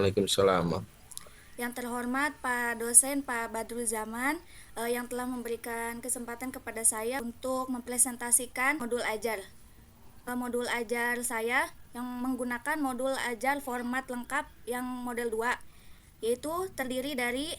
Waalaikumsalam. Yang terhormat Pak dosen Pak Badrul Zaman yang telah memberikan kesempatan kepada saya untuk mempresentasikan modul ajar. Modul ajar saya yang menggunakan modul ajar format lengkap yang model 2, yaitu terdiri dari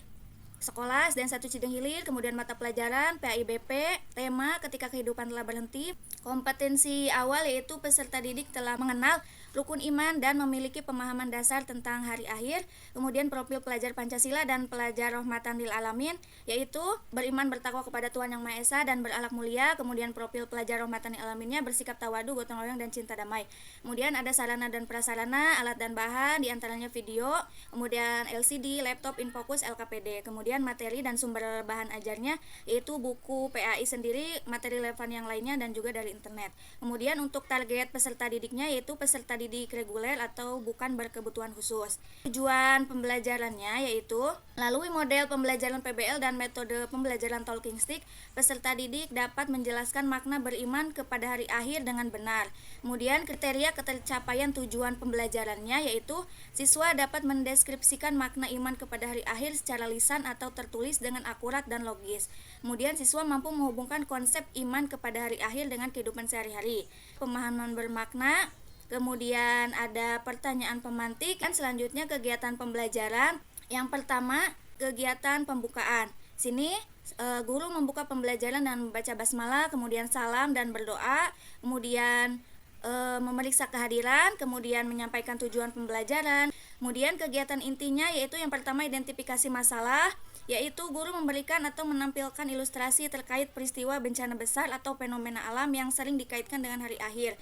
sekolah dan 1 Cideng Hilir, kemudian mata pelajaran PAIBP, tema ketika kehidupan telah berhenti. Kompetensi awal yaitu peserta didik telah mengenal rukun iman dan memiliki pemahaman dasar tentang hari akhir. Kemudian profil pelajar Pancasila dan pelajar rahmatan lil alamin yaitu beriman bertakwa kepada Tuhan Yang Maha Esa dan berakhlak mulia. Kemudian profil pelajar rahmatan lil alaminnya bersikap tawadu, gotong royong dan cinta damai. Kemudian ada sarana dan prasarana, alat dan bahan diantaranya video, kemudian LCD, laptop, infocus, LKPD. Kemudian materi dan sumber bahan ajarnya yaitu buku PAI sendiri, materi relevan yang lainnya dan juga dari internet. Kemudian untuk target peserta didiknya yaitu peserta didik reguler atau bukan berkebutuhan khusus. Tujuan pembelajarannya yaitu melalui model pembelajaran PBL dan metode pembelajaran talking stick, peserta didik dapat menjelaskan makna beriman kepada hari akhir dengan benar. Kemudian kriteria ketercapaian tujuan pembelajarannya yaitu siswa dapat mendeskripsikan makna iman kepada hari akhir secara lisan atau tertulis dengan akurat dan logis. Kemudian siswa mampu menghubungkan konsep iman kepada hari akhir dengan kehidupan sehari-hari. Pemahaman bermakna. Kemudian ada pertanyaan pemantik. Dan selanjutnya kegiatan pembelajaran. Yang pertama, kegiatan pembukaan. Sini guru membuka pembelajaran dengan membaca basmalah, kemudian salam dan berdoa, kemudian memeriksa kehadiran, kemudian menyampaikan tujuan pembelajaran. Kemudian kegiatan intinya yaitu yang pertama identifikasi masalah, yaitu guru memberikan atau menampilkan ilustrasi terkait peristiwa bencana besar atau fenomena alam yang sering dikaitkan dengan hari akhir.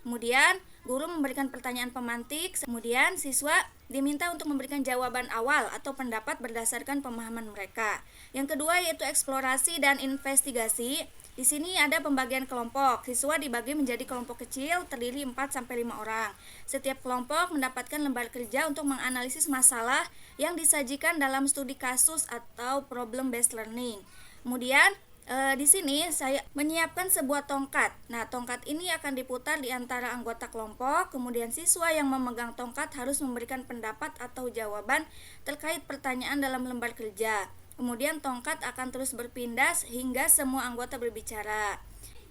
Kemudian guru memberikan pertanyaan pemantik, kemudian siswa diminta untuk memberikan jawaban awal atau pendapat berdasarkan pemahaman mereka. Yang kedua yaitu eksplorasi dan investigasi. Di sini ada pembagian kelompok. Siswa dibagi menjadi kelompok kecil terdiri 4-5 orang. Setiap kelompok mendapatkan lembar kerja untuk menganalisis masalah yang disajikan dalam studi kasus atau problem based learning. Kemudian di sini saya menyiapkan sebuah tongkat. Nah, tongkat ini akan diputar di antara anggota kelompok. Kemudian siswa yang memegang tongkat harus memberikan pendapat atau jawaban terkait pertanyaan dalam lembar kerja. Kemudian tongkat akan terus berpindah hingga semua anggota berbicara.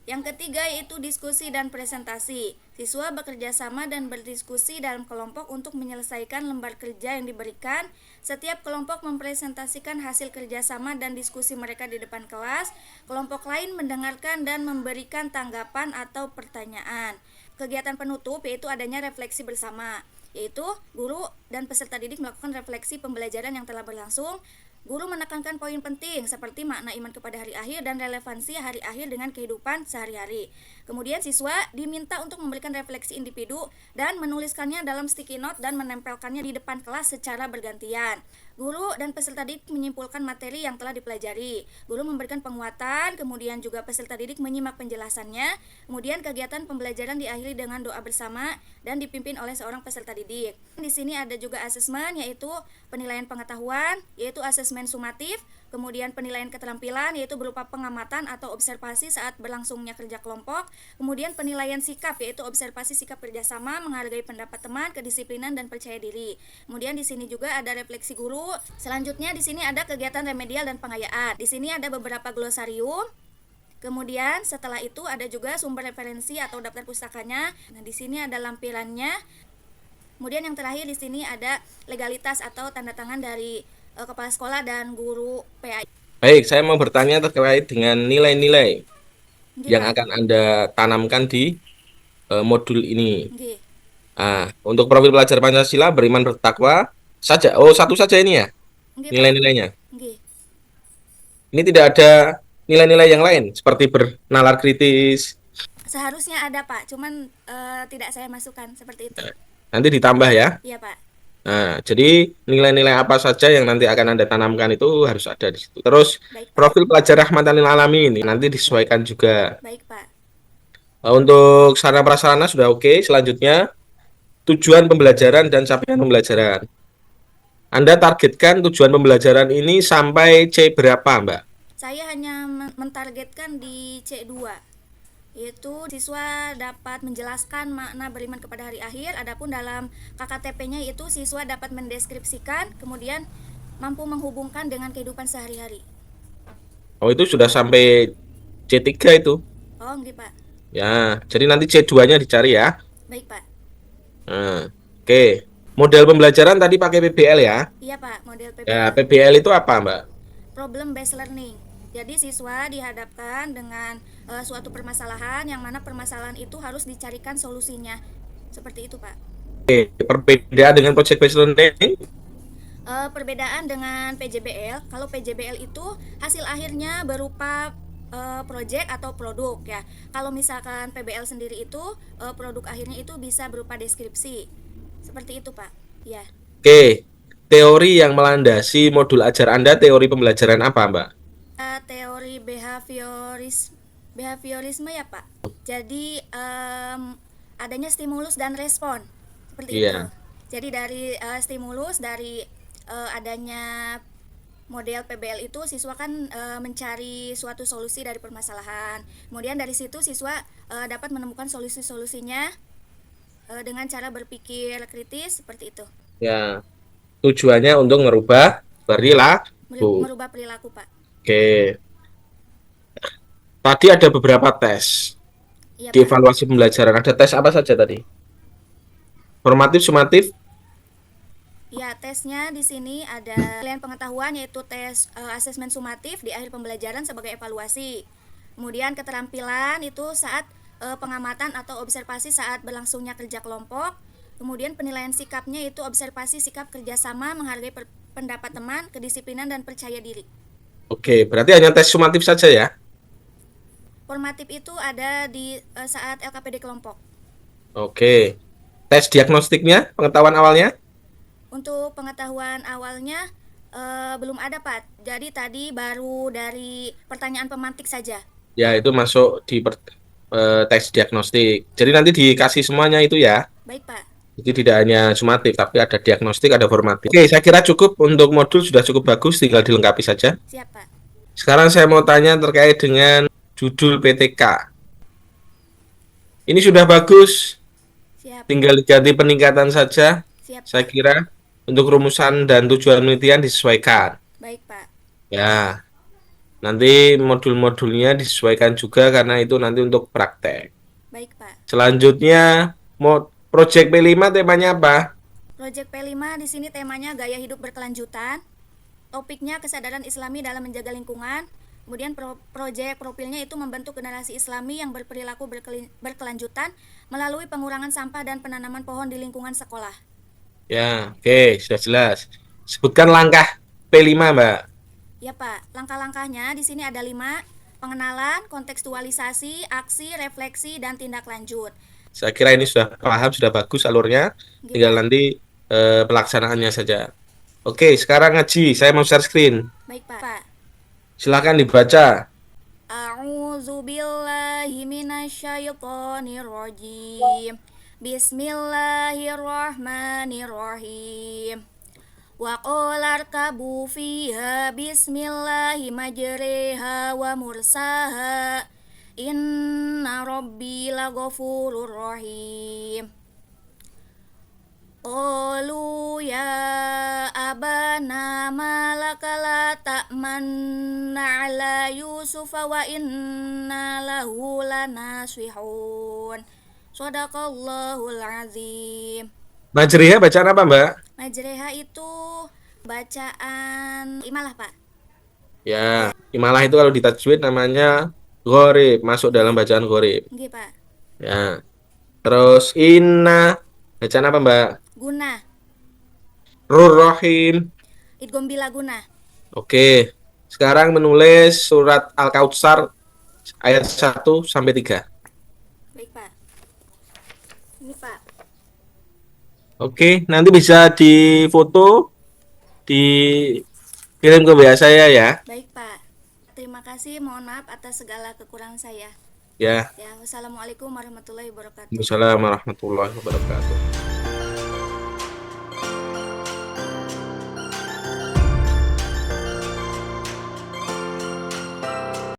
Yang ketiga yaitu diskusi dan presentasi. Siswa bekerja sama dan berdiskusi dalam kelompok untuk menyelesaikan lembar kerja yang diberikan. Setiap kelompok mempresentasikan hasil kerjasama dan diskusi mereka di depan kelas. Kelompok lain mendengarkan dan memberikan tanggapan atau pertanyaan. Kegiatan penutup yaitu adanya refleksi bersama, yaitu guru dan peserta didik melakukan refleksi pembelajaran yang telah berlangsung. Guru menekankan poin penting seperti makna iman kepada hari akhir dan relevansi hari akhir dengan kehidupan sehari-hari. Kemudian siswa diminta untuk memberikan refleksi individu dan menuliskannya dalam sticky note dan menempelkannya di depan kelas secara bergantian. Guru dan peserta didik menyimpulkan materi yang telah dipelajari. Guru memberikan penguatan, kemudian juga peserta didik menyimak penjelasannya. Kemudian kegiatan pembelajaran diakhiri dengan doa bersama dan dipimpin oleh seorang peserta didik. Di sini ada juga asesmen yaitu penilaian pengetahuan, yaitu asesmen sumatif, kemudian penilaian keterampilan yaitu berupa pengamatan atau observasi saat berlangsungnya kerja kelompok, kemudian penilaian sikap yaitu observasi sikap kerjasama, menghargai pendapat teman, kedisiplinan dan percaya diri. Kemudian di sini juga ada refleksi guru. Selanjutnya di sini ada kegiatan remedial dan pengayaan. Di sini ada beberapa glosarium. Kemudian setelah itu ada juga sumber referensi atau daftar pustakanya. Nah, di sini ada lampirannya. Kemudian yang terakhir di sini ada legalitas atau tanda tangan dari kepala sekolah dan guru PAI. Baik, saya mau bertanya terkait dengan nilai-nilai Nggih, yang Pak. akan Anda tanamkan di modul ini. Nggih. Untuk profil pelajar Pancasila beriman bertakwa saja. Oh, satu saja ini ya Nggih, Pak. nilai-nilainya. Nggih. Ini tidak ada nilai-nilai yang lain seperti bernalar kritis. Seharusnya ada, Pak. Cuman tidak saya masukkan seperti itu. Nanti ditambah ya. Iya, Pak. Jadi nilai-nilai apa saja yang nanti akan Anda tanamkan itu harus ada di situ. Terus Baik, Pak. profil pelajar rahmatan lil alamin ini nanti disesuaikan juga. Baik, Pak. Untuk sarana prasarana sudah oke. Selanjutnya tujuan pembelajaran dan capaian pembelajaran. Anda targetkan tujuan pembelajaran ini sampai C berapa, Mbak? Saya hanya mentargetkan di C2. Yaitu siswa dapat menjelaskan makna beriman kepada hari akhir, adapun dalam KKTP-nya itu siswa dapat mendeskripsikan, kemudian mampu menghubungkan dengan kehidupan sehari-hari. Oh, itu sudah sampai C3 itu. Oh, nggih, Pak. Ya, jadi nanti C2-nya dicari ya. Baik, Pak. Nah, oke. Model pembelajaran tadi pakai PBL ya. Iya, Pak, model Ya, PBL. PBL itu apa, Mbak? Problem based learning. Jadi siswa dihadapkan dengan suatu permasalahan yang mana permasalahan itu harus dicarikan solusinya. Seperti itu, Pak. Oke, perbedaan dengan project based learning. Perbedaan dengan PJBL, kalau PJBL itu hasil akhirnya berupa project atau produk ya. Kalau misalkan PBL sendiri itu produk akhirnya itu bisa berupa deskripsi. Seperti itu, Pak. Ya. Oke, teori yang melandasi modul ajar Anda teori pembelajaran apa, Mbak? Teori behaviorisme ya, Pak. Jadi adanya stimulus dan respon. Seperti itu. Iya. Jadi dari stimulus dari adanya model PBL itu siswa kan mencari suatu solusi dari permasalahan. Kemudian dari situ siswa dapat menemukan solusi-solusinya dengan cara berpikir kritis seperti itu. Ya, tujuannya untuk merubah perilaku. Merubah perilaku, Pak. Oke, tadi ada beberapa tes Iya, di Pak. evaluasi pembelajaran. Ada tes apa saja tadi? Formatif, sumatif. Ya, tesnya di sini ada penilaian pengetahuan yaitu tes asesmen sumatif di akhir pembelajaran sebagai evaluasi. Kemudian keterampilan itu saat pengamatan atau observasi saat berlangsungnya kerja kelompok. Kemudian penilaian sikapnya itu observasi sikap kerjasama, menghargai pendapat teman, kedisiplinan dan percaya diri. Oke, berarti hanya tes sumatif saja ya? Formatif itu ada di saat LKPD kelompok. Oke, tes diagnostiknya, pengetahuan awalnya? Untuk pengetahuan awalnya belum ada, Pak. Jadi tadi baru dari pertanyaan pemantik saja. Ya, itu masuk di tes diagnostik. Jadi nanti dikasih semuanya itu ya. Baik, Pak. Jadi tidak hanya sumatif, tapi ada diagnostik, ada formatif. Oke, saya kira cukup untuk modul sudah cukup bagus, tinggal dilengkapi saja. Siap, Pak. Sekarang saya mau tanya terkait dengan judul PTK. Ini sudah bagus, Siap. tinggal diganti peningkatan saja. Siap, Saya Pak. kira untuk rumusan dan tujuan penelitian disesuaikan. Baik, Pak. Ya, nanti modul-modulnya disesuaikan juga karena itu nanti untuk praktek. Baik, Pak. Selanjutnya, mau project P5 temanya apa? Project P5 di sini temanya gaya hidup berkelanjutan. Topiknya kesadaran Islami dalam menjaga lingkungan. Kemudian proyek profilnya itu membentuk generasi Islami yang berperilaku berkelanjutan melalui pengurangan sampah dan penanaman pohon di lingkungan sekolah. Ya, oke, sudah jelas. Sebutkan langkah P5, Mbak. Ya, Pak, langkah-langkahnya di sini ada 5: pengenalan, kontekstualisasi, aksi, refleksi, dan tindak lanjut. Saya kira ini sudah paham, sudah bagus alurnya. Oke, Tinggal Pak. nanti pelaksanaannya saja. Oke, sekarang ngaji. Saya mau share screen. Baik, Pak. Silakan dibaca. A'udzu billahi minasyaitonir rajim. Bismillahirrahmanirrahim. Wa qala arkabu fiha bismillahi majriha wa mursaha. Inna rabbi laghafurur rahim. Qalu ya abana malaka la ta'manna ala Yusufa wa inna lahu lanasihun. Shadaqallahul azim. Majriha bacaan apa, Mbak? Majreha itu bacaan imalah, Pak. Ya, imalah itu kalau ditajwid namanya gharib, masuk dalam bacaan gharib. Nggih, Pak. Ya. Terus inna bacaan apa, Mbak? Guna. Rur Rahim. Idgham bila guna. Oke. Sekarang menulis surat Al-Kautsar ayat 1 sampai 3. Baik, Pak. Ini, Pak. Oke, nanti bisa difoto, dikirim ke WA saya ya. Baik, Pak. Terima kasih. Mohon maaf atas segala kekurangan saya. Ya. Ya, wassalamualaikum warahmatullahi wabarakatuh. Wassalamualaikum warahmatullahi wabarakatuh.